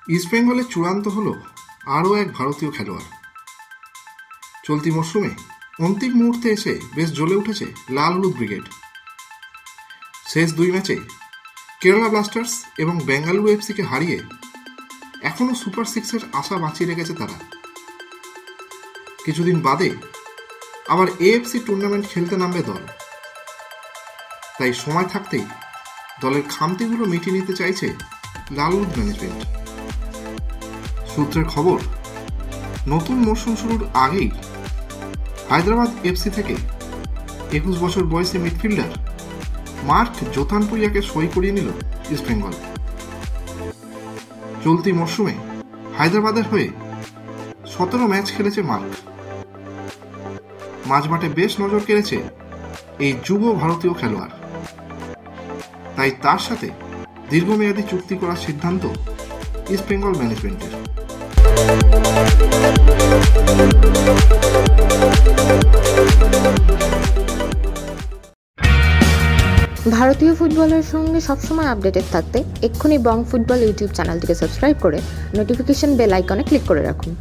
ইস্টবেঙ্গলের চূড়ান্ত হল আরও এক ভারতীয় খেলোয়াড়। চলতি মরশুমে অন্তিম মুহূর্তে এসে বেশ জ্বলে উঠেছে লাল হলুদ ব্রিগেড। শেষ 2 ম্যাচে কেরালা ব্লাস্টার্স এবং বেঙ্গালুরু এফসিকে হারিয়ে এখনও সুপার 6-এর আশা বাঁচিয়ে রেখেছে তারা। কিছুদিন বাদে আবার এএফসি টুর্নামেন্ট খেলতে নামবে দল। তাই সময় থাকতেই দলের খামতিগুলো মিটিয়ে নিতে চাইছে লাল হলুদ ম্যানেজমেন্ট। সূত্রের খবর, নতুন মরশুম শুরুর আগেই হায়দ্রাবাদ এফসি থেকে 21 বছর বয়সী মিডফিল্ডার মার্ক জোথানপুরিয়াকে সই করিয়ে নিল ইস্টবেঙ্গল। চলতি মরশুমে হায়দ্রাবাদের হয়ে 17 ম্যাচ খেলেছে মার্ক। মাঝমাঠে বেশ নজর কেড়েছে এই যুব ভারতীয় খেলোয়াড়। তাই তার সাথে দীর্ঘমেয়াদী চুক্তি করার সিদ্ধান্ত ইস্টবেঙ্গল ম্যানেজমেন্টের। ভারতীয় ফুটবলের সঙ্গে সবসময় আপডেটেড থাকতে এক্ষুনি বং ফুটবল ইউটিউব চ্যানেলটিকে সাবস্ক্রাইব করে নোটিফিকেশন বেল আইকনে ক্লিক করে রাখুন।